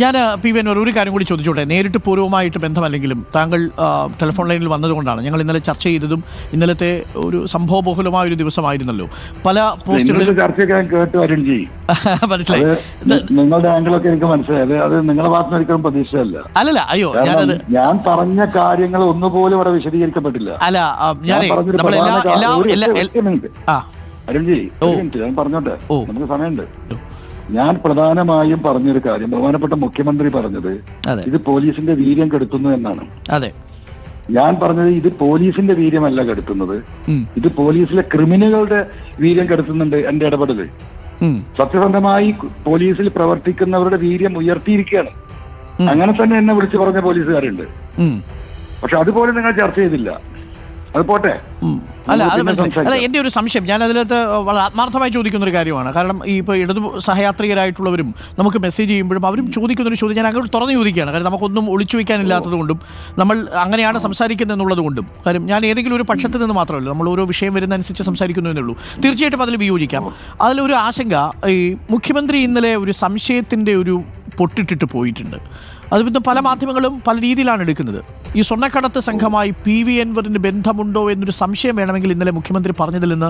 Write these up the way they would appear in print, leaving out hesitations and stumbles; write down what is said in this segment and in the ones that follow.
ഞാൻ P V Anwar ഒരു കാര്യം കൂടി ചോദിച്ചോട്ടെ. നേരിട്ട് പൂർവ്വമായിട്ട് ബന്ധമല്ലെങ്കിലും താങ്കൾ ടെലിഫോൺ ലൈനിൽ വന്നതുകൊണ്ടാണ് ഞങ്ങൾ ഇന്നലെ ചർച്ച ചെയ്തതും. ഇന്നലത്തെ ഒരു സംഭവബഹുലമായ ഒരു ദിവസമായിരുന്നല്ലോ. പല പോസ്റ്റുകളിൽ മനസ്സിലായി, നിങ്ങളുടെ ആംഗിളൊക്കെ എനിക്ക് മനസ്സിലായത്. അത് നിങ്ങളുടെ ഭാഗത്ത് ഒരിക്കലും പ്രതീക്ഷയല്ല. അല്ലല്ല, അയ്യോ, ഞാൻ പറഞ്ഞ കാര്യങ്ങൾ ഒന്നുപോലും അവിടെ വിശദീകരിക്കപ്പെട്ടില്ല. അല്ല, അരുൺജി, ഞാൻ പറഞ്ഞോട്ടെ, നമുക്ക് സമയമുണ്ട്. ഞാൻ പ്രധാനമായും പറഞ്ഞൊരു കാര്യം, ബഹുമാനപ്പെട്ട മുഖ്യമന്ത്രി പറഞ്ഞത് ഇത് പോലീസിന്റെ വീര്യം കെടുത്തുന്നു എന്നാണ്. അതെ, ഞാൻ പറഞ്ഞത് ഇത് പോലീസിന്റെ വീര്യമല്ല കെടുത്തുന്നത്, ഇത് പോലീസിലെ ക്രിമിനലുകളുടെ വീര്യം കെടുത്തുന്നുണ്ട് എന്റെ ഇടപെടല്. സത്യസന്ധമായി പോലീസിൽ പ്രവർത്തിക്കുന്നവരുടെ വീര്യം ഉയർത്തിയിരിക്കുകയാണ്. അങ്ങനെ തന്നെ എന്നെ വിളിച്ചു പറഞ്ഞ പോലീസുകാരുണ്ട്. പക്ഷെ അതുപോലെ നിങ്ങൾ ചർച്ച ചെയ്തില്ല. അത് പോട്ടെ. അല്ല, അത് മനസ്സിലായി. അല്ല, എൻ്റെ ഒരു സംശയം, ഞാൻ അതിനകത്ത് വളരെ ആത്മാർത്ഥമായി ചോദിക്കുന്നൊരു കാര്യമാണ്. കാരണം ഈ ഇപ്പോൾ ഇടതു സഹയാത്രികരായിട്ടുള്ളവരും നമുക്ക് മെസ്സേജ് ചെയ്യുമ്പോഴും അവരും ചോദിക്കുന്നൊരു ചോദ്യം ഞാൻ അങ്ങോട്ട് തുറന്നു ചോദിക്കുകയാണ്. കാരണം നമുക്കൊന്നും ഒളിച്ചു വയ്ക്കാനില്ലാത്തത് കൊണ്ടും നമ്മൾ അങ്ങനെയാണ് സംസാരിക്കുന്നത് എന്നുള്ളത് കൊണ്ടും. കാര്യം ഞാൻ ഏതെങ്കിലും ഒരു പക്ഷത്തിൽ നിന്ന് മാത്രമല്ല, നമ്മൾ ഓരോ വിഷയം വരുന്നതനുസരിച്ച് സംസാരിക്കുന്നു എന്നുള്ളൂ. തീർച്ചയായിട്ടും അതിൽ വിയോജിക്കാം. അതിലൊരു ആശങ്ക, ഈ മുഖ്യമന്ത്രി ഇന്നലെ ഒരു സംശയത്തിൻ്റെ ഒരു പൊട്ടിട്ടിട്ട് പോയിട്ടുണ്ട്. അത് പിന്നെ പല മാധ്യമങ്ങളും പല രീതിയിലാണ് എടുക്കുന്നത്. ഈ സ്വർണ്ണക്കടത്ത് സംഘമായി പി വി അൻവറിന് ബന്ധമുണ്ടോ എന്നൊരു സംശയം വേണമെങ്കിൽ ഇന്നലെ മുഖ്യമന്ത്രി പറഞ്ഞതിൽ നിന്ന്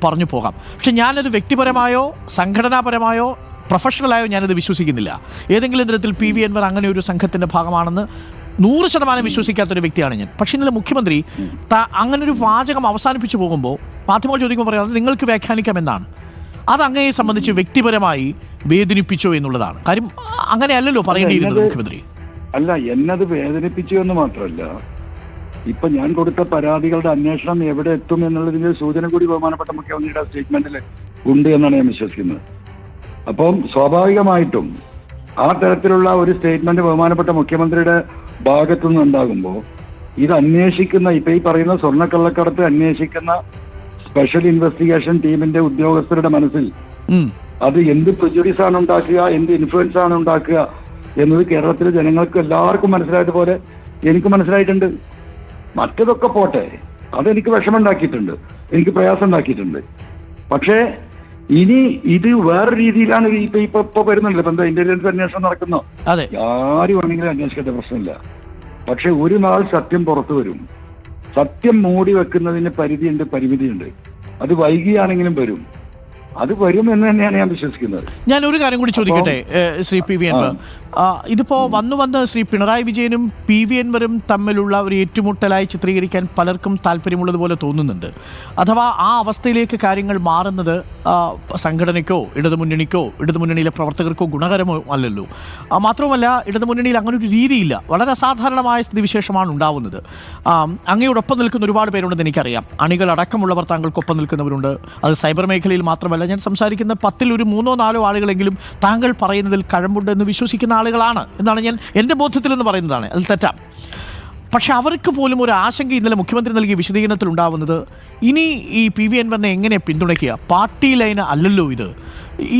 പറഞ്ഞു പോകാം. പക്ഷെ ഞാനത് വ്യക്തിപരമായോ സംഘടനാപരമായോ പ്രൊഫഷണലായോ ഞാനത് വിശ്വസിക്കുന്നില്ല. ഏതെങ്കിലും തരത്തിൽ പി വി അൻവർ അങ്ങനെ ഒരു സംഘത്തിൻ്റെ ഭാഗമാണെന്ന് 100% വിശ്വസിക്കാത്തൊരു വ്യക്തിയാണ് ഞാൻ. പക്ഷേ ഇന്നലെ മുഖ്യമന്ത്രി അങ്ങനൊരു വാചകം അവസാനിപ്പിച്ചു പോകുമ്പോൾ മാധ്യമങ്ങൾ ചോദിക്കുമ്പോൾ പറയാം, അത് നിങ്ങൾക്ക് വ്യാഖ്യാനിക്കാമെന്നാണ്. അത് അങ്ങയെ സംബന്ധിച്ച് വ്യക്തിപരമായി വേദനിപ്പിച്ചോ എന്നുള്ളതാണ് കാര്യം. അങ്ങനെയല്ലല്ലോ പറയേണ്ടിയിരുന്നത് മുഖ്യമന്ത്രി. അല്ല, എന്നത് വേദനിപ്പിച്ചു എന്ന് മാത്രമല്ല, ഇപ്പൊ ഞാൻ കൊടുത്ത പരാതികളുടെ അന്വേഷണം എവിടെ എത്തും എന്നുള്ളതിന്റെ സൂചന കൂടി ബഹുമാനപ്പെട്ട മുഖ്യമന്ത്രിയുടെ സ്റ്റേറ്റ്മെന്റിൽ ഉണ്ട് എന്നാണ് ഞാൻ വിശ്വസിക്കുന്നത്. അപ്പം സ്വാഭാവികമായിട്ടും ആ തരത്തിലുള്ള ഒരു സ്റ്റേറ്റ്മെന്റ് ബഹുമാനപ്പെട്ട മുഖ്യമന്ത്രിയുടെ ഭാഗത്തു നിന്നുണ്ടാകുമ്പോൾ ഇത് അന്വേഷിക്കുന്ന, ഇപ്പൊ ഈ പറയുന്ന സ്വർണ്ണക്കള്ളക്കടത്ത് അന്വേഷിക്കുന്ന സ്പെഷ്യൽ ഇൻവെസ്റ്റിഗേഷൻ ടീമിന്റെ ഉദ്യോഗസ്ഥരുടെ മനസ്സിൽ അത് എന്ത് പ്രെജുഡീസ് ആണ് ഉണ്ടാക്കുക, എന്ത് ഇൻഫ്ലുവൻസ് ആണ് ഉണ്ടാക്കുക എന്നത് കേരളത്തിലെ ജനങ്ങൾക്ക് എല്ലാവർക്കും മനസ്സിലായതുപോലെ എനിക്ക് മനസ്സിലായിട്ടുണ്ട്. മറ്റതൊക്കെ പോട്ടെ, അതെനിക്ക് വിഷമമുണ്ടാക്കിയിട്ടുണ്ട്, എനിക്ക് പ്രയാസം ഉണ്ടാക്കിയിട്ടുണ്ട്. പക്ഷേ ഇനി ഇത് വേറെ രീതിയിലാണ് ഇപ്പൊ വരുന്നുണ്ടല്ലോ. ഇപ്പൊ എന്താ ഇന്റലിജൻസ് അന്വേഷണം നടക്കുന്നോ, ആരും വേണമെങ്കിലും അന്വേഷിക്കേണ്ട പ്രശ്നമില്ല. പക്ഷെ ഒരു നാൾ സത്യം പുറത്തു വരും. സത്യം മൂടി വെക്കുന്നതിന് പരിമിതിയുണ്ട്. അത് വൈകിയാണെങ്കിലും വരും. അത് വരും എന്ന് തന്നെയാണ് ഞാൻ വിശ്വസിക്കുന്നത്. ഞാൻ ഒരു കാര്യം കൂടി ചോദിക്കട്ടെ ശ്രീ പി വി അൻവർ. ഇതിപ്പോൾ വന്ന് ശ്രീ പിണറായി വിജയനും പി വി അൻവറും തമ്മിലുള്ള ഒരു ഏറ്റുമുട്ടലായി ചിത്രീകരിക്കാൻ പലർക്കും താല്പര്യമുള്ളതുപോലെ തോന്നുന്നുണ്ട്. അഥവാ ആ അവസ്ഥയിലേക്ക് കാര്യങ്ങൾ മാറുന്നത് സംഘടനയ്ക്കോ ഇടതുമുന്നണിക്കോ ഇടതുമുന്നണിയിലെ പ്രവർത്തകർക്കോ ഗുണകരമോ അല്ലല്ലോ. മാത്രവുമല്ല, ഇടതുമുന്നണിയിൽ അങ്ങനെ ഒരു രീതിയില്ല. വളരെ അസാധാരണമായ സ്ഥിതിവിശേഷമാണ് ഉണ്ടാവുന്നത്. അങ്ങയോടൊപ്പം നിൽക്കുന്ന ഒരുപാട് പേരുണ്ടെന്ന് എനിക്കറിയാം. അണികളടക്കമുള്ളവർ താങ്കൾക്കൊപ്പം നിൽക്കുന്നവരുണ്ട്. അത് സൈബർ മേഖലയിൽ മാത്രമല്ല, ഞാൻ സംസാരിക്കുന്ന 10-ൽ ഒരു 3-4 ആളുകളെങ്കിലും താങ്കൾ പറയുന്നതിൽ കഴമ്പുണ്ട് എന്ന് വിശ്വസിക്കുന്ന ആളുകളാണ് എന്നാണ് ഞാൻ എൻ്റെ ബോധ്യത്തിൽ എന്ന് പറയുന്നതാണ്. അതിൽ തെറ്റാം. പക്ഷെ അവർക്ക് പോലും ഒരു ആശങ്ക ഇന്നലെ മുഖ്യമന്ത്രി നൽകിയ വിശദീകരണത്തിൽ ഉണ്ടാവുന്നത്, ഇനി ഈ പി വി അൻവറിനെ എങ്ങനെ പിന്തുണയ്ക്കുക? പാർട്ടി ലൈന് അല്ലല്ലോ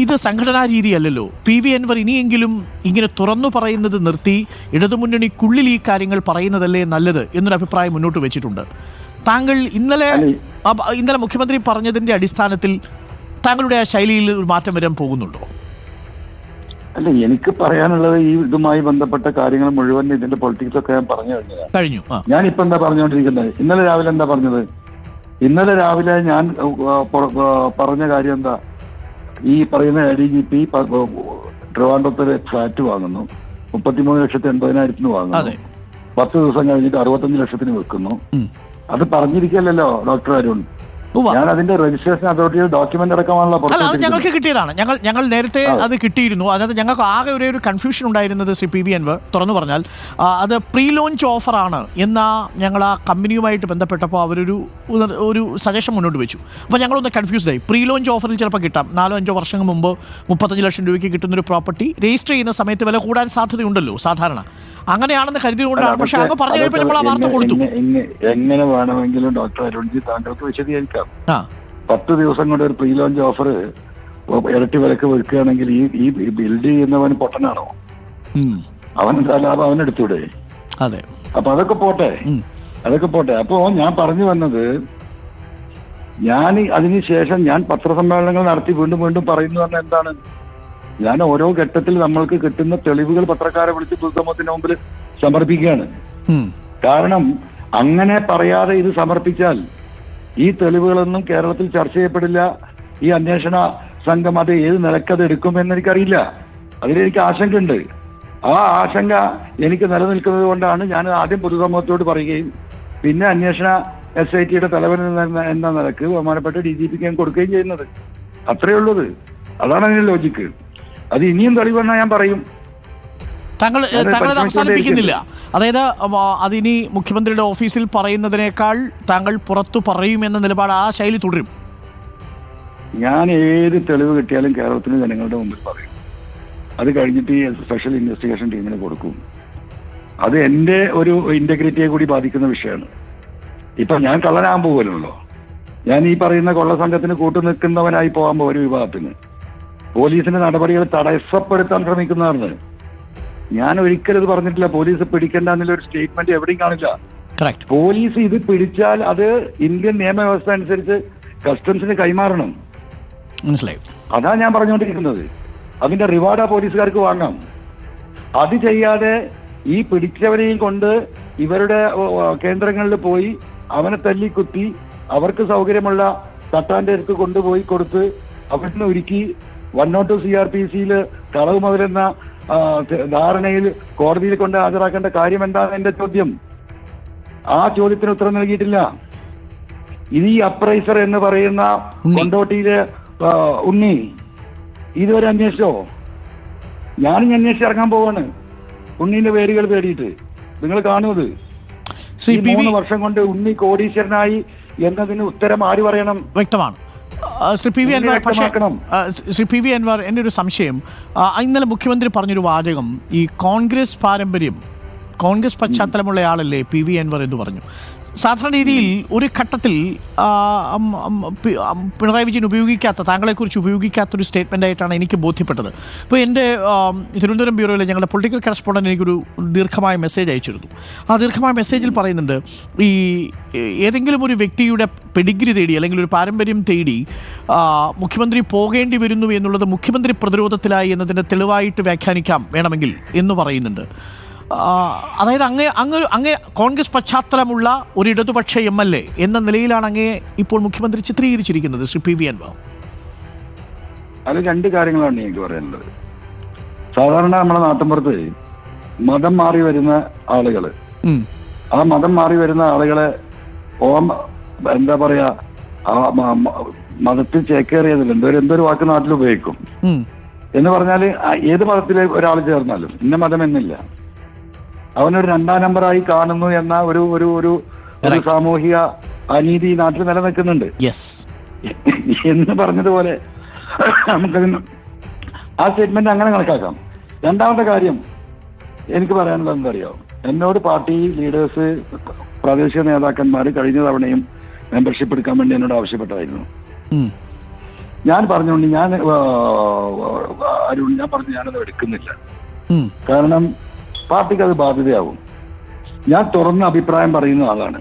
ഇത് സംഘടനാ രീതി അല്ലല്ലോ. പി വി അൻവർ ഇനിയെങ്കിലും ഇങ്ങനെ തുറന്നു പറയുന്നത് നിർത്തി ഇടതുമുന്നണിക്കുള്ളിൽ ഈ കാര്യങ്ങൾ പറയുന്നതല്ലേ നല്ലത് എന്നൊരു അഭിപ്രായം മുന്നോട്ട് വെച്ചിട്ടുണ്ട്. താങ്കൾ ഇന്നലെ മുഖ്യമന്ത്രി പറഞ്ഞതിൻ്റെ അടിസ്ഥാനത്തിൽ താങ്കളുടെ ആ ശൈലിയിൽ ഒരു മാറ്റം വരാൻ പോകുന്നുണ്ടോ? അല്ല, എനിക്ക് പറയാനുള്ളത് ഈ ഇതുമായി ബന്ധപ്പെട്ട കാര്യങ്ങൾ മുഴുവൻ ഇതിന്റെ പൊളിറ്റിക്സ് ഒക്കെ ഞാൻ പറഞ്ഞു കഴിഞ്ഞു. ഞാനിപ്പോ എന്താ പറഞ്ഞുകൊണ്ടിരിക്കുന്നത്? ഇന്നലെ രാവിലെ എന്താ പറഞ്ഞത്? ഇന്നലെ രാവിലെ ഞാൻ പറഞ്ഞ കാര്യം എന്താ? ഈ പറയുന്ന ADGP ട്രിവാൻഡ്രത്തൊരു ഫ്ലാറ്റ് വാങ്ങുന്നു, 33,80,000 വാങ്ങുന്നു, 10 ദിവസം കഴിഞ്ഞിട്ട് 65 ലക്ഷത്തിന് വെക്കുന്നു. അത് പറഞ്ഞിരിക്കല്ലോ ഡോക്ടർ അരുൺ. ഞാൻ അതിന്റെ രജിസ്ട്രേഷൻ അതോറിറ്റിയുടെ ഡോക്യുമെന്റ് അടക്കമാണല്ലോ. അത് ഞങ്ങൾക്ക് കിട്ടിയതാണ്. ഞങ്ങൾ നേരത്തെ അത് കിട്ടിയിരുന്നു. അതിനകത്ത് ഞങ്ങൾക്ക് ആകെ ഒരു കൺഫ്യൂഷൻ ഉണ്ടായിരുന്നത് ശ്രീ പി വി അൻവർ തുറന്നു പറഞ്ഞാൽ അത് പ്രീ ലോഞ്ച് ഓഫറാണ് എന്ന ഞങ്ങൾ ആ കമ്പനിയുമായിട്ട് ബന്ധപ്പെട്ടപ്പോൾ അവരൊരു സജഷൻ മുന്നോട്ട് വെച്ചു. അപ്പോൾ ഞങ്ങളൊന്ന് കൺഫ്യൂസ്ഡ് ആയി. പ്രീ ലോഞ്ച് ഓഫറിൽ ചിലപ്പോൾ കിട്ടാം. 4-5 വർഷങ്ങൾ മുമ്പ് 35 ലക്ഷം രൂപയ്ക്ക് കിട്ടുന്നൊരു പ്രോപ്പർട്ടി രജിസ്റ്റർ ചെയ്യുന്ന സമയത്ത് വില കൂടാൻ സാധ്യതയുണ്ടല്ലോ സാധാരണ. അങ്ങനെയാണെന്ന് കരുതിക്കൊണ്ടാണ്. പക്ഷെ അങ്ങ് പറഞ്ഞു കഴിഞ്ഞപ്പോൾ നമ്മൾ ആ വാർത്ത കൊടുത്തു. എങ്ങനെ വേണമെങ്കിലും ഡോക്ടർ അരുൺജി താങ്കൾക്ക് വിശദീകരിക്കാം. 10 ദിവസം കൊണ്ട് ഒരു പ്രീ ലോഞ്ച് ഓഫർ ഇരട്ടി വിലക്ക് വെക്കുകയാണെങ്കിൽ ഈ ബിൽഡ് ചെയ്യുന്നവൻ പൊട്ടനാണോ? അവനെന്താ ലാഭം? അവനെടുത്തൂടെ? അതെ. അപ്പൊ അതൊക്കെ പോട്ടെ. അപ്പോ ഞാൻ പറഞ്ഞു വന്നത്, ഞാൻ അതിനുശേഷം ഞാൻ പത്രസമ്മേളനങ്ങൾ നടത്തി വീണ്ടും പറയുന്നു പറഞ്ഞാൽ എന്താണ്? ഞാൻ ഓരോ ഘട്ടത്തിൽ നമ്മൾക്ക് കിട്ടുന്ന തെളിവുകൾ പത്രക്കാരെ വിളിച്ച് പൊതുസമൂഹത്തിന്റെ മുമ്പിൽ സമർപ്പിക്കുകയാണ്. കാരണം അങ്ങനെ പറയാതെ ഇത് സമർപ്പിച്ചാൽ ഈ തെളിവുകളൊന്നും കേരളത്തിൽ ചർച്ച ചെയ്യപ്പെടില്ല. ഈ അന്വേഷണ സംഘം അത് ഏത് നിലക്കത് എടുക്കുമെന്ന് എനിക്കറിയില്ല. അതിലെനിക്ക് ആശങ്കയുണ്ട്. ആ ആശങ്ക എനിക്ക് നിലനിൽക്കുന്നത് കൊണ്ടാണ് ഞാൻ ആദ്യം പൊതുസമൂഹത്തോട് പറയുകയും പിന്നെ അന്വേഷണ SITയുടെ തലവൻ എന്ന നിലക്ക് ബഹുമാനപ്പെട്ട DGPക്ക് ഞാൻ കൊടുക്കുകയും ചെയ്യുന്നത്. അത്രയേ ഉള്ളത്. അതാണ് അതിന്റെ ലോജിക്ക്. അത് ഇനിയും തെളിവെന്നാ ഞാൻ പറയും. താങ്കൾ അവസാനിപ്പിക്കുന്നില്ല. അതായത് അതിനി മുഖ്യമന്ത്രിയുടെ ഓഫീസിൽ പറയുന്നതിനേക്കാൾ താങ്കൾ പുറത്തു പറയുമെന്ന നിലപാട് ആ ശൈലി തുടരും. ഞാൻ ഏത് തെളിവ് കിട്ടിയാലും കേരളത്തിന് ജനങ്ങളുടെ മുമ്പിൽ പറയും. അത് കഴിഞ്ഞിട്ട് ഈ സ്പെഷ്യൽ ഇൻവെസ്റ്റിഗേഷൻ ടീമിന് കൊടുക്കും. അത് എൻ്റെ ഒരു ഇന്റഗ്രിറ്റിയെ കൂടി ബാധിക്കുന്ന വിഷയമാണ്. ഇപ്പൊ ഞാൻ കള്ളനാകാൻ പോകുമല്ലോ. ഞാൻ ഈ പറയുന്ന കൊള്ള സംഘത്തിന് കൂട്ടുനിൽക്കുന്നവനായി പോകാൻ പോകും. ഒരു വിഭാഗത്തിന് പോലീസിന്റെ നടപടികൾ തടസ്സപ്പെടുത്താൻ ശ്രമിക്കുന്നതാണ്. ഞാൻ ഒരിക്കലും ഇത് പറഞ്ഞിട്ടില്ല. പോലീസ് പിടിക്കേണ്ട എന്നുള്ള ഒരു സ്റ്റേറ്റ്മെന്റ് എവിടെയും കാണില്ല. പോലീസ് ഇത് പിടിച്ചാൽ അത് ഇന്ത്യൻ നിയമവ്യവസ്ഥ അനുസരിച്ച് കസ്റ്റംസിന് കൈമാറണം. മനസ്സിലായി? അതാ ഞാൻ പറഞ്ഞുകൊണ്ടിരിക്കുന്നത്. അതിന്റെ റിവാർഡ് ആ പോലീസുകാർക്ക് വാങ്ങാം. അത് ചെയ്യാതെ ഈ പിടിച്ചവരെയും കൊണ്ട് ഇവരുടെ കേന്ദ്രങ്ങളിൽ പോയി അവനെ തല്ലിക്കുത്തി അവർക്ക് സൗകര്യമുള്ള തട്ടാന്റെ അടുത്ത് കൊണ്ടുപോയി കൊടുത്ത് അവിടുന്ന് ഒരുക്കി 102 CRPCയിൽ കളവ് മുതലെന്ന ധാരണയിൽ കോടതിയിൽ കൊണ്ട് ഹാജരാക്കേണ്ട കാര്യം എന്താണ് എന്റെ ചോദ്യം. ആ ചോദ്യത്തിന് ഉത്തരം നൽകിയിട്ടില്ല. ഇത് ഈ അപ്രൈസർ എന്ന് പറയുന്ന കൊണ്ടോട്ടിയിലെ ഉണ്ണി ഇതുവരെ അന്വേഷിച്ചോ? ഞാനും അന്വേഷിച്ചിറങ്ങാൻ പോവാണ് ഉണ്ണീന്റെ പേരുകൾ തേടിയിട്ട്. നിങ്ങൾ കാണുന്നത് 3 വർഷം കൊണ്ട് ഉണ്ണി കോടീശ്വരനായി എന്നതിന് ഉത്തരം ആര് പറയണം? വ്യക്തമാണ്. ശ്രീ പി വി അൻവർ, എൻ്റെ ഒരു സംശയം, ഇന്നലെ മുഖ്യമന്ത്രി പറഞ്ഞൊരു വാചകം, ഈ കോൺഗ്രസ് പാരമ്പര്യം, കോൺഗ്രസ് പശ്ചാത്തലമുള്ള ആളല്ലേ PV അൻവർ എന്ന് പറഞ്ഞു. സാധാരണ രീതിയിൽ ഒരു ഘട്ടത്തിൽ പിണറായി വിജയൻ ഉപയോഗിക്കാത്ത, താങ്കളെക്കുറിച്ച് ഉപയോഗിക്കാത്തൊരു സ്റ്റേറ്റ്മെൻ്റ് ആയിട്ടാണ് എനിക്ക് ബോധ്യപ്പെട്ടത്. ഇപ്പോൾ എൻ്റെ തിരുവനന്തപുരം ബ്യൂറോയിലെ ഞങ്ങളുടെ പൊളിറ്റിക്കൽ കറസ്പോണ്ടൻ്റ് എനിക്കൊരു ദീർഘമായ മെസ്സേജ് അയച്ചിരുന്നു. ആ ദീർഘമായ മെസ്സേജിൽ പറയുന്നുണ്ട്, ഈ ഏതെങ്കിലും ഒരു വ്യക്തിയുടെ പെഡിഗ്രി തേടി അല്ലെങ്കിൽ ഒരു പാരമ്പര്യം തേടി മുഖ്യമന്ത്രി പോകേണ്ടി വരുന്നു എന്നുള്ളത് മുഖ്യമന്ത്രി പ്രതിരോധത്തിലായി എന്നതിൻ്റെ തെളിവായിട്ട് വ്യാഖ്യാനിക്കാം വേണമെങ്കിൽ എന്ന് പറയുന്നുണ്ട്. അതായത് അങ്ങേ കോൺഗ്രസ് പശ്ചാത്തലമുള്ള ഒരു ഇടതുപക്ഷ MLA എന്ന നിലയിലാണ് അങ്ങേ ഇപ്പോൾ മുഖ്യമന്ത്രി ചിത്രീകരിച്ചിരിക്കുന്നത്, ശ്രീ PV അൻവർ. അത് രണ്ട് കാര്യങ്ങളാണ് എനിക്ക് പറയാനുള്ളത്. സാധാരണ നമ്മുടെ നാട്ടിൻപുറത്ത് മതം മാറി വരുന്ന ആളുകള്, ആ മതം മാറി വരുന്ന ആളുകളെ എന്താ പറയാ, മതത്തിൽ ചേക്കേറിയതില്ല എന്തൊരു വാക്ക് നാട്ടിൽ ഉപയോഗിക്കും എന്ന് പറഞ്ഞാല് ഏത് മതത്തിലെ ഒരാൾ ചേർന്നാലും ഇന്ന മതം എന്നില്ല, അവനൊരു 2ാം നമ്പറായി കാണുന്നു എന്ന ഒരു ഒരു ഒരു സാമൂഹിക അനീതി നാട്ടിൽ നിലനിൽക്കുന്നുണ്ട് എന്ന് പറഞ്ഞതുപോലെ നമുക്കതിന് ആ സ്റ്റേറ്റ്മെന്റ് അങ്ങനെ കണക്കാക്കാം. രണ്ടാമത്തെ കാര്യം എനിക്ക് പറയാനുള്ളത് എന്തറിയോ, എന്നോട് പാർട്ടി ലീഡേഴ്സ്, പ്രാദേശിക നേതാക്കന്മാർ കഴിഞ്ഞ തവണയും മെമ്പർഷിപ്പ് എടുക്കാൻ വേണ്ടി എന്നോട് ആവശ്യപ്പെട്ടതായിരുന്നു. ഞാൻ പറഞ്ഞുകൊണ്ട് ഞാൻ പറഞ്ഞു ഞാനത് എടുക്കുന്നില്ല. കാരണം പാർട്ടിക്ക് അത് ബാധ്യതയാവും. ഞാൻ തുറന്ന അഭിപ്രായം പറയുന്ന ആളാണ്.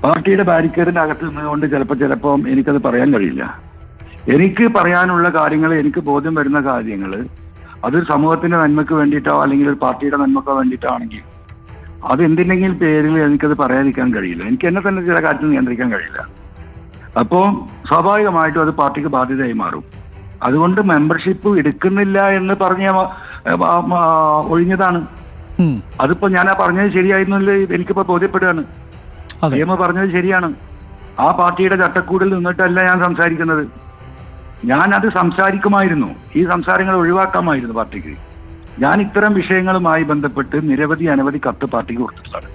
പാർട്ടിയുടെ ബാരിക്കേഡിന്റെ അകത്ത് നിന്നുകൊണ്ട് ചിലപ്പോൾ എനിക്കത് പറയാൻ കഴിയില്ല. എനിക്ക് പറയാനുള്ള കാര്യങ്ങൾ, എനിക്ക് ബോധ്യം വരുന്ന കാര്യങ്ങൾ, അത് സമൂഹത്തിന്റെ നന്മയ്ക്ക് വേണ്ടിയിട്ടോ അല്ലെങ്കിൽ ഒരു പാർട്ടിയുടെ നന്മക്കോ വേണ്ടിയിട്ടോ ആണെങ്കിൽ അത് എന്തിനെങ്കിലും പേരിൽ എനിക്കത് പറയാതിരിക്കാൻ കഴിയില്ല. എനിക്ക് എന്നെ തന്നെ ചില കാര്യത്തിൽ നിയന്ത്രിക്കാൻ കഴിയില്ല. അപ്പോൾ സ്വാഭാവികമായിട്ടും അത് പാർട്ടിക്ക് ബാധ്യതയായി മാറും. അതുകൊണ്ട് മെമ്പർഷിപ്പ് എടുക്കുന്നില്ല എന്ന് പറഞ്ഞ ഒഴിഞ്ഞതാണ്. അതിപ്പോ ഞാൻ പറഞ്ഞത് ശരിയായിരുന്നല്ലേ, എനിക്കിപ്പോ ബോധ്യപ്പെടുകയാണ്. നിയമം പറഞ്ഞത് ശരിയാണ്. ആ പാർട്ടിയുടെ ചട്ടക്കൂടിൽ നിന്നിട്ടല്ല ഞാൻ സംസാരിക്കുന്നത്. ഞാനത് സംസാരിക്കുമായിരുന്നു. ഈ സംസാരങ്ങൾ ഒഴിവാക്കാമായിരുന്നു പാർട്ടിക്ക്. ഞാൻ ഇത്തരം വിഷയങ്ങളുമായി ബന്ധപ്പെട്ട് അനവധി കത്ത് പാർട്ടിക്ക് കൊടുത്തിട്ടുള്ളതാണ്.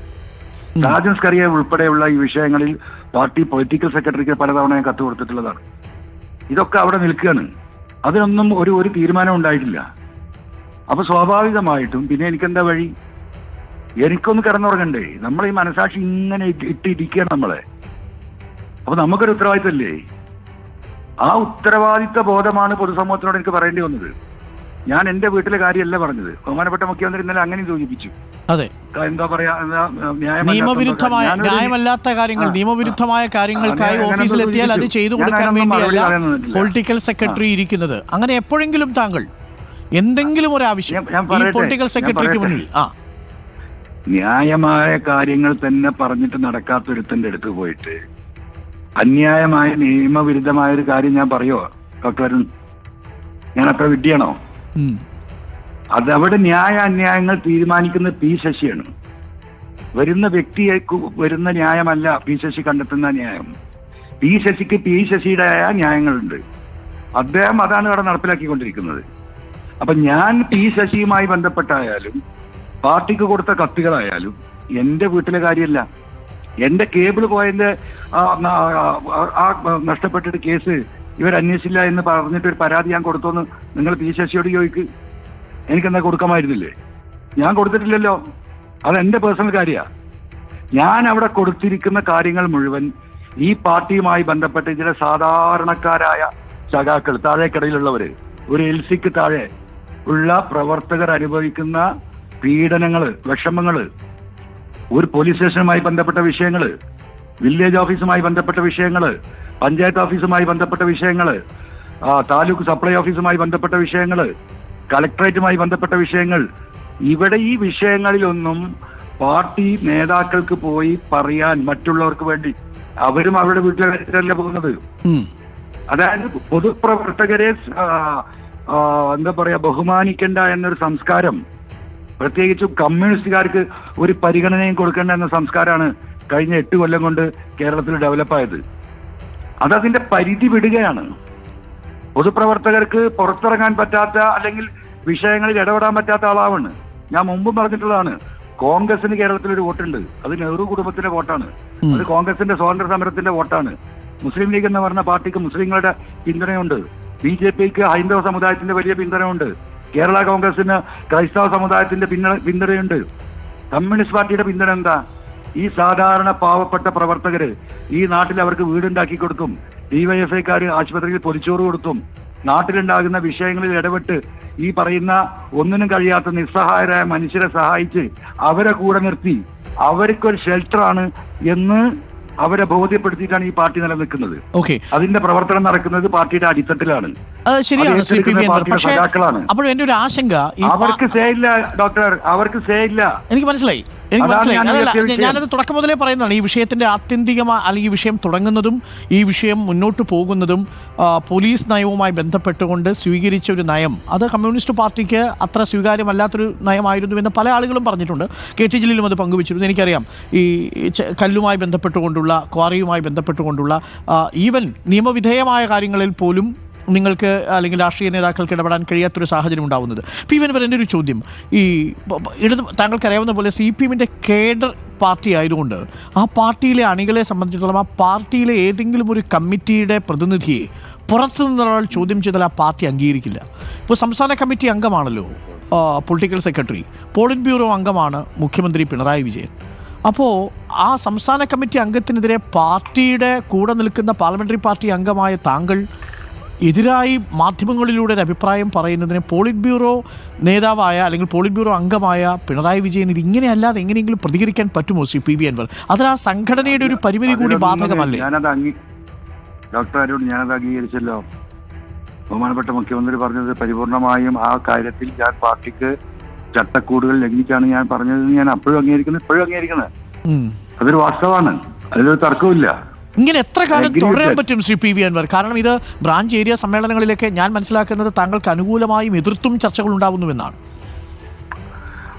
രാജൻ സ്കറിയ ഉൾപ്പെടെയുള്ള ഈ വിഷയങ്ങളിൽ പാർട്ടി പൊളിറ്റിക്കൽ സെക്രട്ടറിക്ക് പലതവണ ഞാൻ കത്ത് കൊടുത്തിട്ടുള്ളതാണ്. ഇതൊക്കെ അവിടെ നിൽക്കുകയാണ്. അതിനൊന്നും ഒരു തീരുമാനം ഉണ്ടായിട്ടില്ല. അപ്പൊ സ്വാഭാവികമായിട്ടും പിന്നെ എനിക്കെന്താ വഴി? എനിക്കൊന്ന് കിടന്നുറങ്ങണ്ടേ? നമ്മൾ ഈ മനസാക്ഷി ഇങ്ങനെ ഇട്ടിരിക്കുകയാണ് നമ്മളെ. അപ്പൊ നമുക്കൊരു ഉത്തരവാദിത്തമല്ലേ? ആ ഉത്തരവാദിത്ത ബോധമാണ് പൊതുസമൂഹത്തിനോട് എനിക്ക് പറയേണ്ടി വന്നത്. ഞാൻ എന്റെ വീട്ടിലെ കാര്യമല്ല പറഞ്ഞത്. ബഹുമാനപ്പെട്ട മുഖ്യമന്ത്രി ഇന്നലെ അങ്ങനെ സൂചിപ്പിച്ചു. അതെ, എന്താ പറയാ, ന്യായമല്ലാത്ത കാര്യങ്ങൾ, നിയമവിരുദ്ധമായ കാര്യങ്ങൾക്കായി ഓഫീസിലെത്തിയാൽ അത് ചെയ്തു കൊടുക്കാൻ വേണ്ടിയല്ല പൊളിറ്റിക്കൽ സെക്രട്ടറി ഇരിക്കുന്നത്. അങ്ങനെ എപ്പോഴെങ്കിലും താങ്കൾ എന്തെങ്കിലും ഒരു ആവശ്യം ഈ പൊളിറ്റിക്കൽ സെക്രട്ടറിക്ക് മുന്നിൽ ന്യായമായ കാര്യങ്ങൾ തന്നെ പറഞ്ഞിട്ട് നടക്കാത്തൊരുത്തന്റെ അടുത്ത് പോയിട്ട് അന്യായമായ നിയമവിരുദ്ധമായ ഒരു കാര്യം ഞാൻ പറയുമോ ഡോക്ടർ അരുൺ? ഞാൻ അത്ര വിഡ്ഢിയാണോ? അതവിടെ ന്യായ അന്യായങ്ങൾ തീരുമാനിക്കുന്ന പി ശശിയാണ്. വരുന്ന വ്യക്തിയെ വരുന്ന ന്യായമല്ല പി ശശി കണ്ടെത്തുന്ന ന്യായം. പി ശശിക്ക് പി ശശിയുടേതായ ന്യായങ്ങളുണ്ട്. അദ്ദേഹം അതാണ് ഇവിടെ നടപ്പിലാക്കിക്കൊണ്ടിരിക്കുന്നത്. അപ്പൊ ഞാൻ പി ശശിയുമായി ബന്ധപ്പെട്ടായാലും പാർട്ടിക്ക് കൊടുത്ത കത്തുകളായാലും എന്റെ വീട്ടിലെ കാര്യമല്ല. എന്റെ കേബിൾ പോയതിന്റെ നഷ്ടപ്പെട്ടിട്ട് കേസ് ഇവരന്വേഷിച്ചില്ല എന്ന് പറഞ്ഞിട്ട് ഒരു പരാതി ഞാൻ കൊടുത്തോന്ന് നിങ്ങൾ പി ശശിയോട് ചോദിക്ക്. എനിക്കെന്താ കൊടുക്കാമായിരുന്നില്ലേ? ഞാൻ കൊടുത്തിട്ടില്ലല്ലോ. അതെന്റെ പേഴ്സണൽ കാര്യമാണ്. ഞാൻ അവിടെ കൊടുത്തിരിക്കുന്ന കാര്യങ്ങൾ മുഴുവൻ ഈ പാർട്ടിയുമായി ബന്ധപ്പെട്ട് ചില സാധാരണക്കാരായ സഖാക്കൾ, താഴേക്കടയിലുള്ളവര്, ഒരു എൽസിക്ക് താഴെ ഉള്ള പ്രവർത്തകർ അനുഭവിക്കുന്ന പീഡനങ്ങള്, വിഷമങ്ങള്, ഒരു പോലീസ് സ്റ്റേഷനുമായി ബന്ധപ്പെട്ട വിഷയങ്ങള്, വില്ലേജ് ഓഫീസുമായി ബന്ധപ്പെട്ട വിഷയങ്ങള്, പഞ്ചായത്ത് ഓഫീസുമായി ബന്ധപ്പെട്ട വിഷയങ്ങള്, താലൂക്ക് സപ്ലൈ ഓഫീസുമായി ബന്ധപ്പെട്ട വിഷയങ്ങള്, കളക്ടറേറ്റുമായി ബന്ധപ്പെട്ട വിഷയങ്ങൾ, ഇവിടെ ഈ വിഷയങ്ങളിലൊന്നും പാർട്ടി നേതാക്കൾക്ക് പോയി പറയാൻ മറ്റുള്ളവർക്ക് വേണ്ടി അവരും അവരുടെ വീട്ടിലല്ല പോകുന്നത്. അതായത് പൊതുപ്രവർത്തകരെ എന്താ പറയാ ബഹുമാനിക്കേണ്ട എന്നൊരു സംസ്കാരം, പ്രത്യേകിച്ചും കമ്മ്യൂണിസ്റ്റുകാർക്ക് ഒരു പരിഗണനയും കൊടുക്കേണ്ട എന്ന സംസ്കാരമാണ് കഴിഞ്ഞ 8 കൊല്ലം കൊണ്ട് കേരളത്തിൽ ഡെവലപ്പായത്. അതതിന്റെ പരിധി വിടുകയാണ്. പൊതുപ്രവർത്തകർക്ക് പുറത്തിറങ്ങാൻ പറ്റാത്ത അല്ലെങ്കിൽ വിഷയങ്ങളിൽ ഇടപെടാൻ പറ്റാത്ത ആളാവാണ്. ഞാൻ മുമ്പും പറഞ്ഞിട്ടുള്ളതാണ്, കോൺഗ്രസിന് കേരളത്തിൽ ഒരു വോട്ടുണ്ട്. അത് നെഹ്റു കുടുംബത്തിന്റെ വോട്ടാണ്. അത് കോൺഗ്രസിന്റെ സ്വാതന്ത്ര്യ സമരത്തിന്റെ വോട്ടാണ്. മുസ്ലിം ലീഗ് എന്ന് പറഞ്ഞ പാർട്ടിക്ക് മുസ്ലിങ്ങളുടെ പിന്തുണയുണ്ട്. BJPക്ക് ഹൈന്ദവ സമുദായത്തിന്റെ വലിയ പിന്തുണയുണ്ട്. കേരള കോൺഗ്രസിന് ക്രൈസ്തവ സമുദായത്തിന്റെ പിന്തുണയുണ്ട്. കമ്മ്യൂണിസ്റ്റ് പാർട്ടിയുടെ പിന്തുണ എന്താ? ഈ സാധാരണ പാവപ്പെട്ട പ്രവർത്തകര് ഈ നാട്ടിൽ അവർക്ക് വീടുണ്ടാക്കി കൊടുക്കും. DYFIക്കാര് ആശുപത്രിയിൽ പൊരിച്ചോറ് കൊടുത്തും നാട്ടിലുണ്ടാകുന്ന വിഷയങ്ങളിൽ ഇടപെട്ട് ഈ പറയുന്ന ഒന്നിനും കഴിയാത്ത നിസ്സഹായരായ മനുഷ്യരെ സഹായിച്ച് അവരെ കൂടെ നിർത്തി അവർക്കൊരു ഷെൽട്ടറാണ് എന്ന് അവരെ ബോധ്യപ്പെടുത്തിയിട്ടാണ് ഈ പാർട്ടി നിലനിൽക്കുന്നത്. അതിന്റെ പ്രവർത്തനം നടക്കുന്നത് പാർട്ടിയുടെ അടിത്തട്ടിലാണ്. അപ്പോൾ എന്റെ ഒരു ആശങ്ക, അവർക്ക് സേ ഇല്ല ഡോക്ടർ, അവർക്ക് സേ ഇല്ല. എനിക്ക് മനസ്സിലായി. ഞാനത് തുടക്കം മുതലേ പറയുന്നതാണ്. ഈ വിഷയത്തിന്റെ ആത്യന്തികമായ അല്ലെങ്കിൽ ഈ വിഷയം തുടങ്ങുന്നതും ഈ വിഷയം മുന്നോട്ട് പോകുന്നതും പോലീസ് നയവുമായി ബന്ധപ്പെട്ടുകൊണ്ട് സ്വീകരിച്ച ഒരു നയം, അത് കമ്മ്യൂണിസ്റ്റ് പാർട്ടിക്ക് അത്ര സ്വീകാര്യമല്ലാത്തൊരു നയമായിരുന്നു എന്ന് പല ആളുകളും പറഞ്ഞിട്ടുണ്ട്. KT ജലീലും അത് പങ്കുവച്ചിരുന്നു. എനിക്കറിയാം, ഈ കല്ലുമായി ബന്ധപ്പെട്ടുകൊണ്ടുള്ള, ക്വാറിയുമായി ബന്ധപ്പെട്ടുകൊണ്ടുള്ള ഈവൻ നിയമവിധേയമായ കാര്യങ്ങളിൽ പോലും നിങ്ങൾക്ക് അല്ലെങ്കിൽ രാഷ്ട്രീയ നേതാക്കൾക്ക് ഇടപെടാൻ കഴിയാത്തൊരു സാഹചര്യം ഉണ്ടാവുന്നത്. പി വി അൻവർ, എൻ്റെ ഒരു ചോദ്യം, ഈ താങ്കൾക്കറിയാവുന്ന പോലെ CPM-ന്റെ കേഡർ പാർട്ടി ആയതുകൊണ്ട് ആ പാർട്ടിയിലെ അണികളെ സംബന്ധിച്ചിടത്തോളം ആ പാർട്ടിയിലെ ഏതെങ്കിലും ഒരു കമ്മിറ്റിയുടെ പ്രതിനിധിയെ പുറത്തു നിന്നൊരാൾ ചോദ്യം ചെയ്താൽ ആ പാർട്ടി അംഗീകരിക്കില്ല. ഇപ്പോൾ സംസ്ഥാന കമ്മിറ്റി അംഗമാണല്ലോ പൊളിറ്റിക്കൽ സെക്രട്ടറി, പോളിറ്റ് ബ്യൂറോ അംഗമാണ് മുഖ്യമന്ത്രി പിണറായി വിജയൻ. അപ്പോൾ ആ സംസ്ഥാന കമ്മിറ്റി അംഗത്തിനെതിരെ പാർട്ടിയുടെ കൂടെ നിൽക്കുന്ന പാർലമെൻ്ററി പാർട്ടി അംഗമായ താങ്കൾ എതിരായി മാധ്യമങ്ങളിലൂടെ ഒരു അഭിപ്രായം പറയുന്നതിന് പോളിറ്റ് ബ്യൂറോ നേതാവായ അല്ലെങ്കിൽ പോളിറ്റ് ബ്യൂറോ അംഗമായ പിണറായി വിജയൻ ഇത് ഇങ്ങനെയല്ലാതെ എങ്ങനെയെങ്കിലും പ്രതികരിക്കാൻ പറ്റുമോ ശ്രീ PV അൻവർ? അതിൽ ആ സംഘടനയുടെ ഒരു പരിമിതി കൂടി ബാധകമല്ലേ? ഡോക്ടർ അരുൺ, ഞാനത് അംഗീകരിച്ചല്ലോ. ബഹുമാനപ്പെട്ട മുഖ്യമന്ത്രി പറഞ്ഞത് പരിപൂർണമായും ആ കാര്യത്തിൽ ഞാൻ പാർട്ടിക്ക് ചട്ടക്കൂടുകൾ ലംഘിച്ചാണ് ഞാൻ പറഞ്ഞത്. ഞാൻ അപ്പോഴും അംഗീകരിക്കുന്നത്, ഇപ്പോഴും അംഗീകരിക്കുന്നത്. അതൊരു വാസ്തവമാണ്, അതിലൊരു തർക്കമില്ല. ഇങ്ങനെ എത്ര കാലം തുടരാൻ പറ്റും ശ്രീ PV അൻവർ? കാരണം ഇത് ബ്രാഞ്ച് ഏരിയ സമ്മേളനങ്ങളിലൊക്കെ ഞാൻ മനസ്സിലാക്കുന്നത് താങ്കൾക്ക് അനുകൂലമായും എതിർത്തും ചർച്ചകൾ ഉണ്ടാകുന്നുവെന്നാണ്.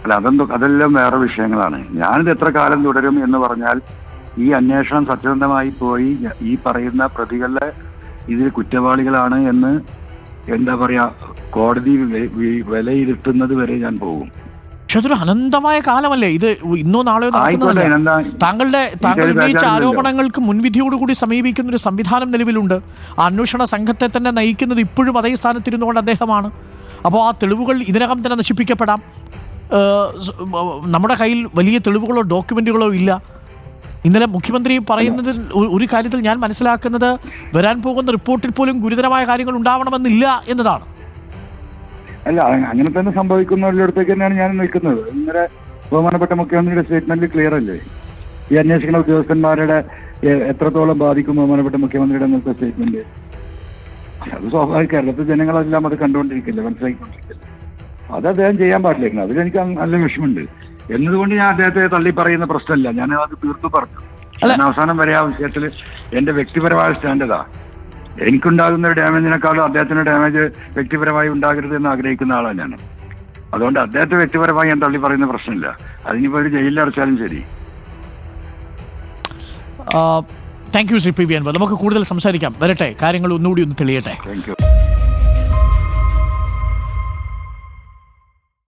അല്ല, അതെല്ലാം വേറെ വിഷയങ്ങളാണ്. ഞാനിത് എത്ര കാലം തുടരും എന്ന് പറഞ്ഞാൽ ഈ അന്വേഷണം സത്യസന്ധമായി പോയി ഈ പറയുന്ന പ്രതികളെ ഇതിൽ കുറ്റവാളികളാണ് എന്ന് എന്താ പറയാ കോടതി വിലയിരുത്തുന്നത് വരെ ഞാൻ പോകും. പക്ഷെ അതൊരു അനന്തമായ കാലമല്ലേ ഇത്? ഇന്നോ നാളെയോ നടക്കുന്നതല്ല. താങ്കൾ ഉന്നയിച്ച ആരോപണങ്ങൾക്ക് മുൻവിധിയോടുകൂടി സമീപിക്കുന്ന ഒരു സംവിധാനം നിലവിലുണ്ട്. ആ അന്വേഷണ സംഘത്തെ തന്നെ നയിക്കുന്നത് ഇപ്പോഴും അതേ സ്ഥാനത്തിരുന്നുകൊണ്ട് അദ്ദേഹമാണ്. അപ്പോൾ ആ തെളിവുകൾ ഇതിനകം തന്നെ നശിപ്പിക്കപ്പെടാം. നമ്മുടെ കയ്യിൽ വലിയ തെളിവുകളോ ഡോക്യുമെന്റുകളോ ഇല്ല. ഇന്നലെ മുഖ്യമന്ത്രി പറയുന്നതിൽ ഒരു കാര്യത്തിൽ ഞാൻ മനസ്സിലാക്കുന്നത് വരാൻ പോകുന്ന റിപ്പോർട്ടിൽ പോലും ഗുരുതരമായ കാര്യങ്ങൾ ഉണ്ടാവണമെന്നില്ല എന്നതാണ്. അല്ല, അങ്ങനെ തന്നെ സംഭവിക്കുന്നവരിടത്തേക്ക് തന്നെയാണ് ഞാൻ നിൽക്കുന്നത്. ഇന്നലെ ബഹുമാനപ്പെട്ട മുഖ്യമന്ത്രിയുടെ സ്റ്റേറ്റ്മെന്റിൽ ക്ലിയർ അല്ലേ ഈ അന്വേഷിക്കുന്ന ഉദ്യോഗസ്ഥന്മാരുടെ എത്രത്തോളം ബാധിക്കും ബഹുമാനപ്പെട്ട മുഖ്യമന്ത്രിയുടെ ഇന്നത്തെ സ്റ്റേറ്റ്മെന്റ്? അത് സ്വാഭാവിക കേരളത്തിലെ ജനങ്ങളെല്ലാം അത് കണ്ടുകൊണ്ടിരിക്കില്ല, മനസ്സിലാക്കിക്കൊണ്ടിരിക്കില്ല. അത് അദ്ദേഹം ചെയ്യാൻ പാടില്ലായിരുന്നു. അതിലെനിക്ക് നല്ല വിഷമമുണ്ട്. എന്നതുകൊണ്ട് ഞാൻ അദ്ദേഹത്തെ തള്ളി പറയുന്ന പ്രശ്നമില്ല. ഞാൻ അത് തീർത്തു പറഞ്ഞു. ഞാൻ അവസാനം വരെ ആ വിഷയത്തിൽ എൻ്റെ വ്യക്തിപരമായ സ്റ്റാൻഡതാ. എനിക്കുണ്ടാകുന്ന ഒരു ഡാമേജിനേക്കാളും അദ്ദേഹത്തിന് ഡാമേജ് വ്യക്തിപരമായി ഉണ്ടാകരുത് എന്ന് ആഗ്രഹിക്കുന്ന ആളാണ് ഞാൻ. അതുകൊണ്ട് അദ്ദേഹത്തെ വ്യക്തിപരമായി ഞാൻ തള്ളി പറയുന്ന പ്രശ്നമില്ല. അതിനിപ്പോൾ ഒരു ജയിലിൽ അടച്ചാലും ശരി. Thank you Shri P V Anvar. നമുക്ക് കൂടുതൽ സംസാരിക്കാം. വരട്ടെ, കാര്യങ്ങൾ ഒന്നുകൂടി ഒന്ന് തെളിയട്ടെ. Thank you.